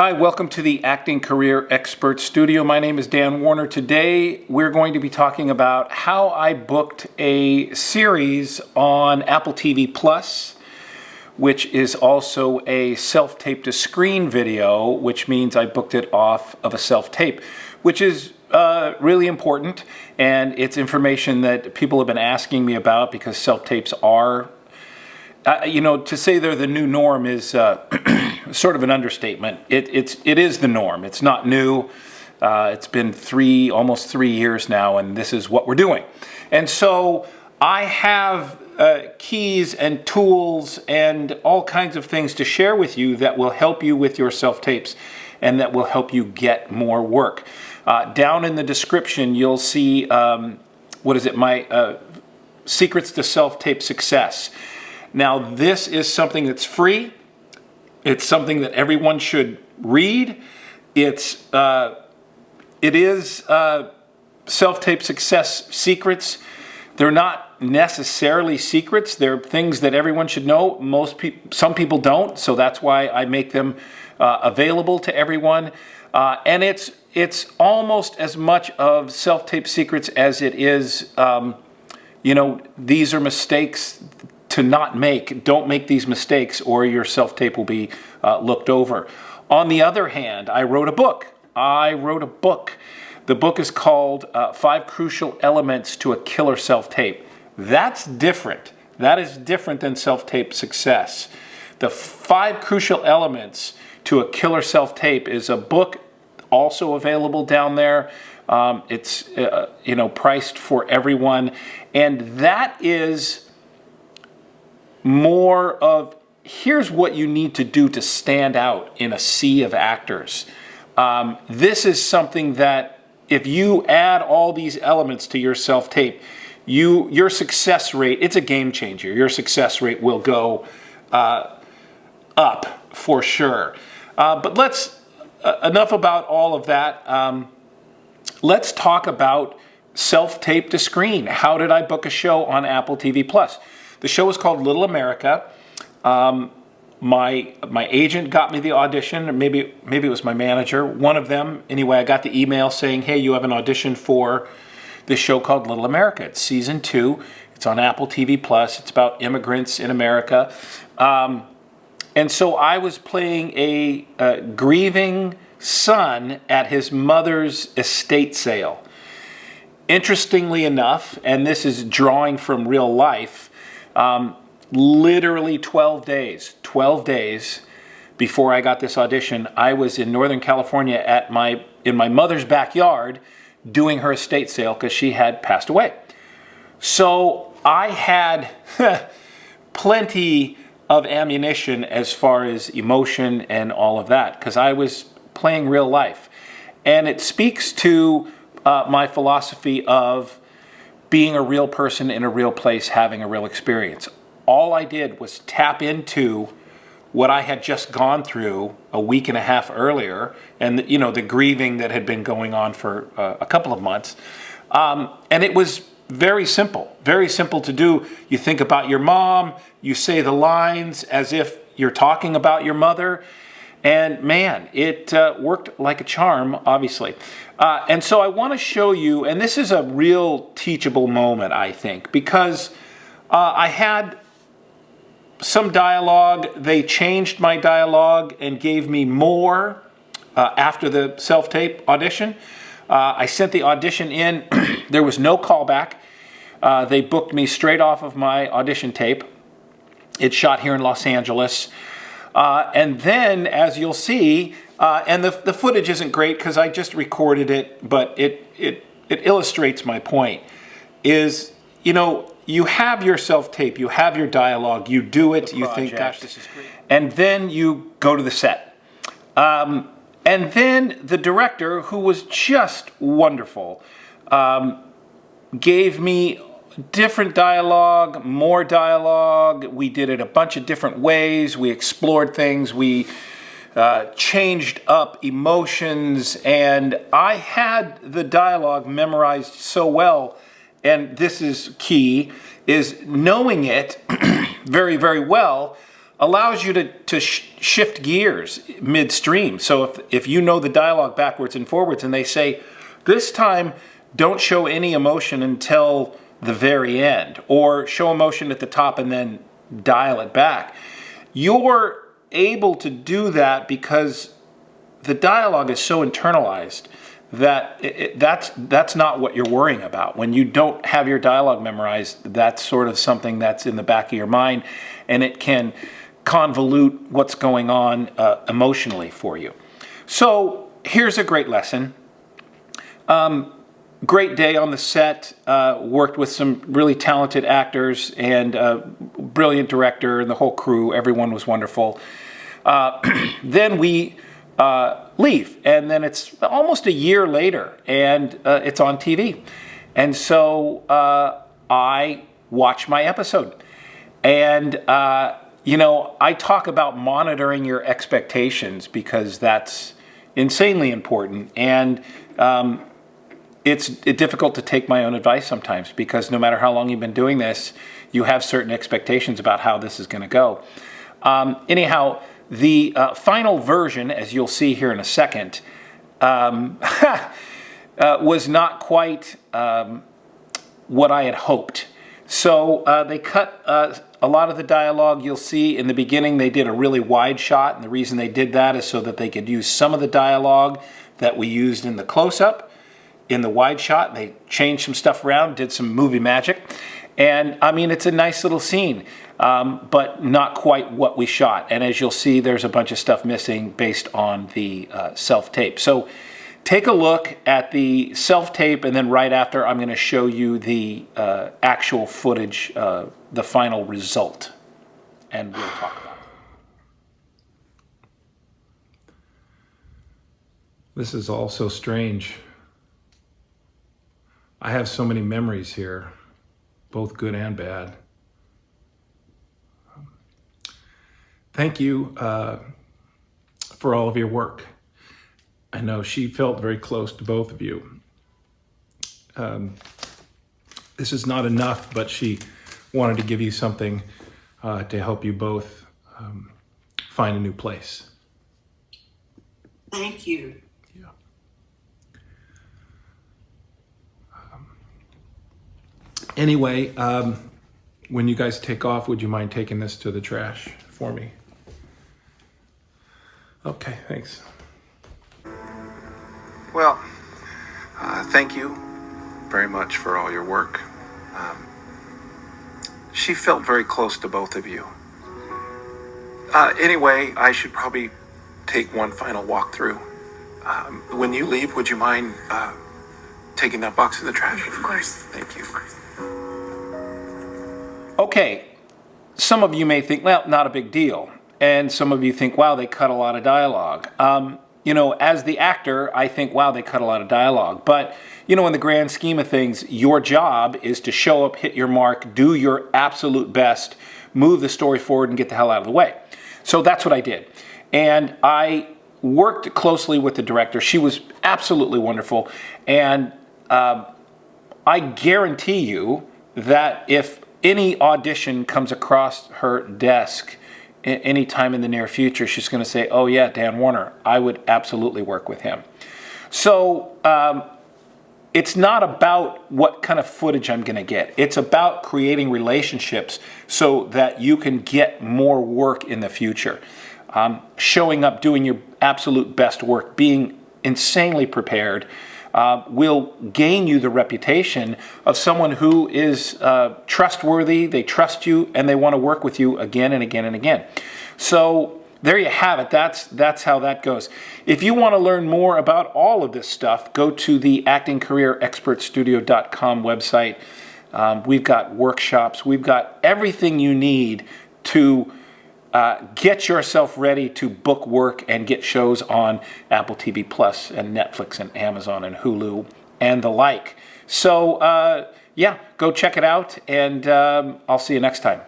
Hi, welcome to the Acting Career Expert Studio. My name is Dan Warner. Today we're going to be talking about how I booked a series on Apple TV Plus, which is also a self-tape to screen video, which means I booked it off of a self-tape, which is really important, and it's information that people have been asking me about because self-tapes are, to say they're the new norm is sort of an understatement. It is the norm. It's not new. It's been almost 3 years now, and this is what we're doing. And so I have keys and tools and all kinds of things to share with you that will help you with your self-tapes and that will help you get more work. Down in the description, you'll see, my Secrets to Self-Tape Success. Now, this is something that's free. It's something that everyone should read. It is self-tape success secrets. They're not necessarily secrets. They're things that everyone should know. Some people don't, so that's why I make them available to everyone. And it's almost as much of self-tape secrets as it is, these are mistakes to not make. Don't make these mistakes or your self-tape will be looked over. On the other hand, I wrote a book. The book is called 5 Crucial Elements to a Killer Self-Tape. That's different. That is different than self-tape success. The 5 Crucial Elements to a Killer Self-Tape is a book also available down there. It's priced for everyone, and that is more of, here's what you need to do to stand out in a sea of actors. This is something that if you add all these elements to your self-tape, your success rate, it's a game changer. Your success rate will go up for sure. But enough about all of that. Let's talk about self-tape to screen. How did I book a show on Apple TV Plus? The show is called Little America. My agent got me the audition, or maybe it was my manager, one of them. Anyway, I got the email saying, hey, you have an audition for this show called Little America. It's season 2. It's on Apple TV Plus. It's about immigrants in America. And so I was playing a grieving son at his mother's estate sale. Interestingly enough, and this is drawing from real life, literally 12 days before I got this audition, I was in Northern California in my mother's backyard doing her estate sale because she had passed away. So I had plenty of ammunition as far as emotion and all of that because I was playing real life. And it speaks to my philosophy of being a real person in a real place, having a real experience. All I did was tap into what I had just gone through a week and a half earlier, and the grieving that had been going on for a couple of months. And it was very simple to do. You think about your mom, you say the lines as if you're talking about your mother, and man, it worked like a charm, obviously. And so I want to show you, and this is a real teachable moment, I think, because I had some dialogue. They changed my dialogue and gave me more after the self-tape audition. I sent the audition in. There was no callback. They booked me straight off of my audition tape. It's shot here in Los Angeles. And then, as you'll see, and the footage isn't great because I just recorded it, but it illustrates my point, is, you have your self-tape, you have your dialogue, you do it, you think, gosh, this is great. And then you go to the set. And then the director, who was just wonderful, gave me different dialogue, more dialogue. We did it a bunch of different ways. We explored things. We changed up emotions. And I had the dialogue memorized so well, and this is key, is knowing it very, very well. allows you to shift gears midstream. So if you know the dialogue backwards and forwards and they say, this time don't show any emotion until the very end, or show emotion at the top and then dial it back, you're able to do that because the dialogue is so internalized that that's not what you're worrying about. When you don't have your dialogue memorized, that's sort of something that's in the back of your mind, and it can convolute what's going on emotionally for you. So here's a great lesson. Great day on the set, worked with some really talented actors and brilliant director and the whole crew. Everyone was wonderful. Then we leave, and then it's almost a year later, and it's on TV. And so I watch my episode. And, I talk about monitoring your expectations because that's insanely important. And it's difficult to take my own advice sometimes because no matter how long you've been doing this, you have certain expectations about how this is going to go. Anyhow, the final version, as you'll see here in a second, was not quite what I had hoped. So they cut a lot of the dialogue. You'll see in the beginning they did a really wide shot, and the reason they did that is so that they could use some of the dialogue that we used in the close-up in the wide shot. They changed some stuff around, did some movie magic. And I mean, it's a nice little scene, but not quite what we shot. And as you'll see, there's a bunch of stuff missing based on the self-tape. So take a look at the self-tape, and then right after, I'm going to show you the actual footage, the final result, and we'll talk about it. This is all so strange. I have so many memories here, both good and bad. Thank you for all of your work. I know she felt very close to both of you. This is not enough, but she wanted to give you something to help you both find a new place. Thank you. Yeah. Anyway, when you guys take off, would you mind taking this to the trash for me? Okay, thanks. Well, thank you very much for all your work. She felt very close to both of you. Anyway, I should probably take one final walk through. When you leave, would you mind taking that box in the trash? Of course. Thank you. Okay, some of you may think, well, not a big deal. And some of you think, wow, they cut a lot of dialogue. As the actor, I think, wow, they cut a lot of dialogue. But, in the grand scheme of things, your job is to show up, hit your mark, do your absolute best, move the story forward, and get the hell out of the way. So that's what I did. And I worked closely with the director. She was absolutely wonderful. And I guarantee you that if any audition comes across her desk any time in the near future, she's going to say, oh yeah, Dan Warner, I would absolutely work with him. So it's not about what kind of footage I'm going to get. It's about creating relationships so that you can get more work in the future. Showing up, doing your absolute best work, being insanely prepared will gain you the reputation of someone who is trustworthy, they trust you, and they want to work with you again and again and again. So there you have it. That's how that goes. If you want to learn more about all of this stuff, go to the actingcareerexpertstudio.com website. We've got workshops. We've got everything you need to get yourself ready to book work and get shows on Apple TV Plus and Netflix and Amazon and Hulu and the like. So, go check it out, and I'll see you next time.